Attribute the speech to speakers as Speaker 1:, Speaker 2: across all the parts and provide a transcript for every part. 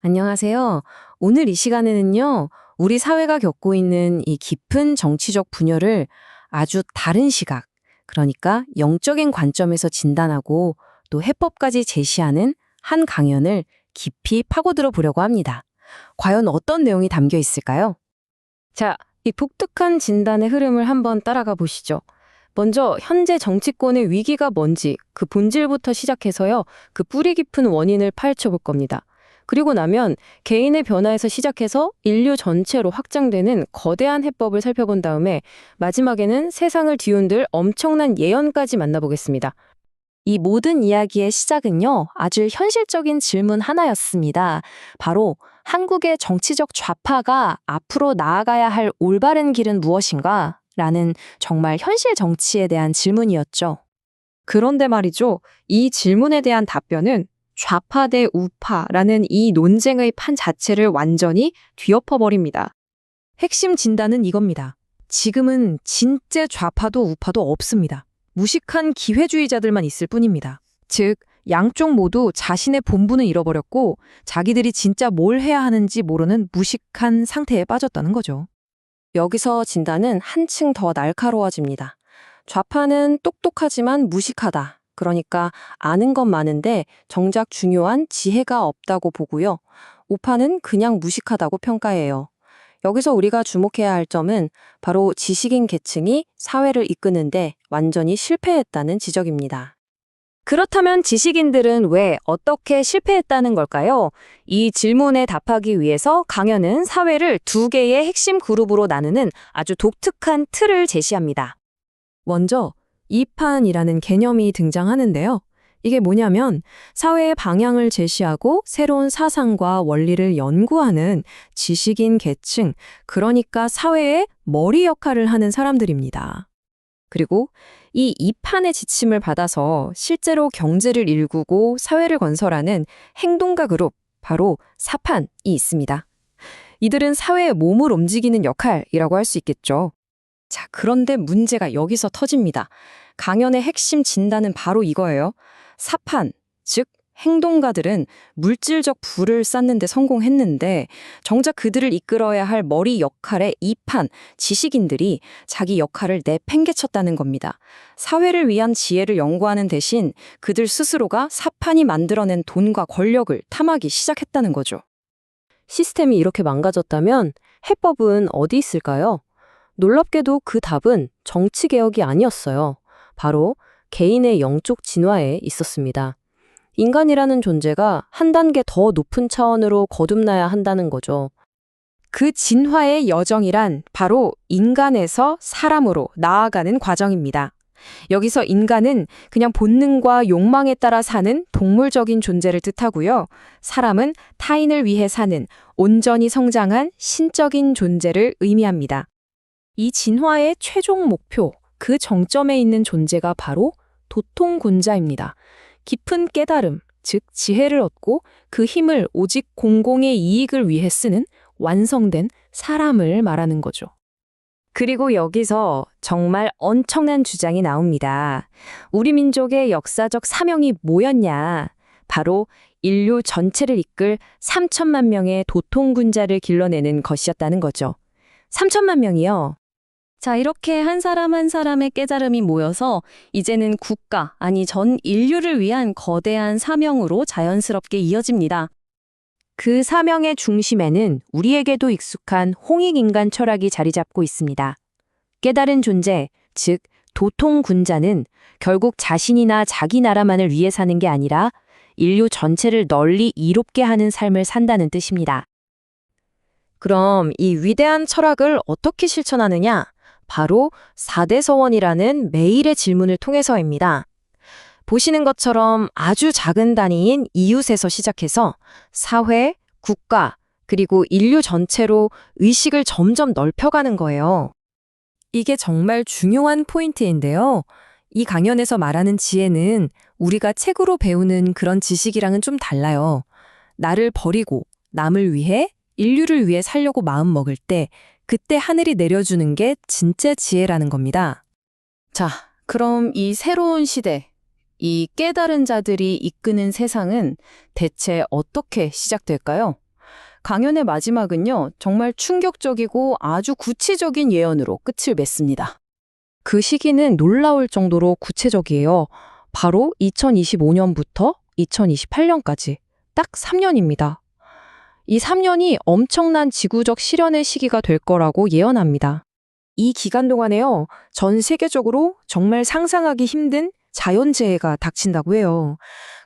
Speaker 1: 안녕하세요. 오늘 이 시간에는요, 우리 사회가 겪고 있는 이 깊은 정치적 분열을 아주 다른 시각, 그러니까 영적인 관점에서 진단하고 또 해법까지 제시하는 한 강연을 깊이 파고들어 보려고 합니다. 과연 어떤 내용이 담겨 있을까요? 자, 이 독특한 진단의 흐름을 한번 따라가 보시죠. 먼저 현재 정치권의 위기가 뭔지 그 본질부터 시작해서요. 그 뿌리 깊은 원인을 파헤쳐 볼 겁니다. 그리고 나면 개인의 변화에서 시작해서 인류 전체로 확장되는 거대한 해법을 살펴본 다음에 마지막에는 세상을 뒤흔들 엄청난 예언까지 만나보겠습니다. 이 모든 이야기의 시작은요, 아주 현실적인 질문 하나였습니다. 바로 한국의 정치적 좌파가 앞으로 나아가야 할 올바른 길은 무엇인가? 라는 정말 현실 정치에 대한 질문이었죠. 그런데 말이죠, 이 질문에 대한 답변은 좌파 대 우파라는 이 논쟁의 판 자체를 완전히 뒤엎어버립니다. 핵심 진단은 이겁니다. 지금은 진짜 좌파도 우파도 없습니다. 무식한 기회주의자들만 있을 뿐입니다. 즉, 양쪽 모두 자신의 본분을 잃어버렸고 자기들이 진짜 뭘 해야 하는지 모르는 무식한 상태에 빠졌다는 거죠. 여기서 진단은 한층 더 날카로워집니다. 좌파는 똑똑하지만 무식하다. 그러니까 아는 건 많은데 정작 중요한 지혜가 없다고 보고요. 우파는 그냥 무식하다고 평가해요. 여기서 우리가 주목해야 할 점은 바로 지식인 계층이 사회를 이끄는데 완전히 실패했다는 지적입니다. 그렇다면 지식인들은 왜 어떻게 실패했다는 걸까요? 이 질문에 답하기 위해서 강연은 사회를 두 개의 핵심 그룹으로 나누는 아주 독특한 틀을 제시합니다. 먼저 이판이라는 개념이 등장하는데요. 이게 뭐냐면 사회의 방향을 제시하고 새로운 사상과 원리를 연구하는 지식인 계층, 그러니까 사회의 머리 역할을 하는 사람들입니다. 그리고 이 이판의 지침을 받아서 실제로 경제를 일구고 사회를 건설하는 행동가 그룹, 바로 사판이 있습니다. 이들은 사회의 몸을 움직이는 역할이라고 할 수 있겠죠. 자, 그런데 문제가 여기서 터집니다. 강연의 핵심 진단은 바로 이거예요. 사판, 즉 행동가들은 물질적 부를 쌓는 데 성공했는데 정작 그들을 이끌어야 할 머리 역할의 이판, 지식인들이 자기 역할을 내팽개쳤다는 겁니다. 사회를 위한 지혜를 연구하는 대신 그들 스스로가 사판이 만들어낸 돈과 권력을 탐하기 시작했다는 거죠. 시스템이 이렇게 망가졌다면 해법은 어디 있을까요? 놀랍게도 그 답은 정치개혁이 아니었어요. 바로 개인의 영적 진화에 있었습니다. 인간이라는 존재가 한 단계 더 높은 차원으로 거듭나야 한다는 거죠. 그 진화의 여정이란 바로 인간에서 사람으로 나아가는 과정입니다. 여기서 인간은 그냥 본능과 욕망에 따라 사는 동물적인 존재를 뜻하고요. 사람은 타인을 위해 사는 온전히 성장한 신적인 존재를 의미합니다. 이 진화의 최종 목표, 그 정점에 있는 존재가 바로 도통군자입니다. 깊은 깨달음, 즉 지혜를 얻고 그 힘을 오직 공공의 이익을 위해 쓰는 완성된 사람을 말하는 거죠. 그리고 여기서 정말 엄청난 주장이 나옵니다. 우리 민족의 역사적 사명이 뭐였냐? 바로 인류 전체를 이끌 3천만 명의 도통군자를 길러내는 것이었다는 거죠. 3천만 명이요. 자, 이렇게 한 사람 한 사람의 깨달음이 모여서 이제는 국가, 아니 전 인류를 위한 거대한 사명으로 자연스럽게 이어집니다. 그 사명의 중심에는 우리에게도 익숙한 홍익인간 철학이 자리 잡고 있습니다. 깨달은 존재, 즉 도통군자는 결국 자신이나 자기 나라만을 위해 사는 게 아니라 인류 전체를 널리 이롭게 하는 삶을 산다는 뜻입니다. 그럼 이 위대한 철학을 어떻게 실천하느냐? 바로 4대 서원이라는 매일의 질문을 통해서입니다. 보시는 것처럼 아주 작은 단위인 이웃에서 시작해서 사회, 국가, 그리고 인류 전체로 의식을 점점 넓혀가는 거예요. 이게 정말 중요한 포인트인데요. 이 강연에서 말하는 지혜는 우리가 책으로 배우는 그런 지식이랑은 좀 달라요. 나를 버리고 남을 위해, 인류를 위해 살려고 마음 먹을 때 그때 하늘이 내려주는 게 진짜 지혜라는 겁니다. 자, 그럼 이 새로운 시대, 이 깨달은 자들이 이끄는 세상은 대체 어떻게 시작될까요? 강연의 마지막은요, 정말 충격적이고 아주 구체적인 예언으로 끝을 맺습니다. 그 시기는 놀라울 정도로 구체적이에요. 바로 2025년부터 2028년까지 딱 3년입니다. 이 3년이 엄청난 지구적 실현의 시기가 될 거라고 예언합니다. 이 기간 동안에요, 전 세계적으로 정말 상상하기 힘든 자연재해가 닥친다고 해요.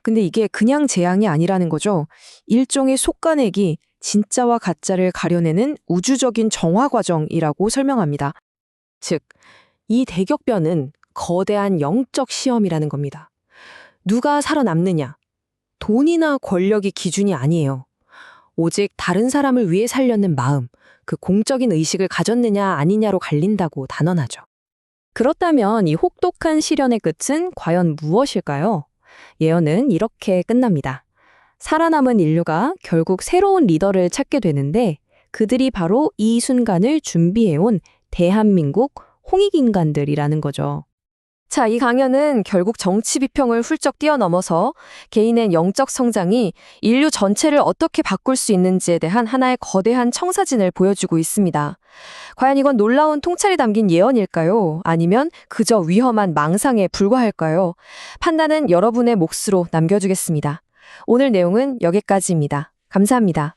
Speaker 1: 근데 이게 그냥 재앙이 아니라는 거죠. 일종의 속가내기, 진짜와 가짜를 가려내는 우주적인 정화 과정이라고 설명합니다. 즉, 이 대격변은 거대한 영적 시험이라는 겁니다. 누가 살아남느냐, 돈이나 권력이 기준이 아니에요. 오직 다른 사람을 위해 살려는 마음, 그 공적인 의식을 가졌느냐 아니냐로 갈린다고 단언하죠. 그렇다면 이 혹독한 시련의 끝은 과연 무엇일까요? 예언은 이렇게 끝납니다. 살아남은 인류가 결국 새로운 리더를 찾게 되는데 그들이 바로 이 순간을 준비해온 대한민국 홍익인간들이라는 거죠. 자, 이 강연은 결국 정치 비평을 훌쩍 뛰어넘어서 개인의 영적 성장이 인류 전체를 어떻게 바꿀 수 있는지에 대한 하나의 거대한 청사진을 보여주고 있습니다. 과연 이건 놀라운 통찰이 담긴 예언일까요? 아니면 그저 위험한 망상에 불과할까요? 판단은 여러분의 몫으로 남겨두겠습니다. 오늘 내용은 여기까지입니다. 감사합니다.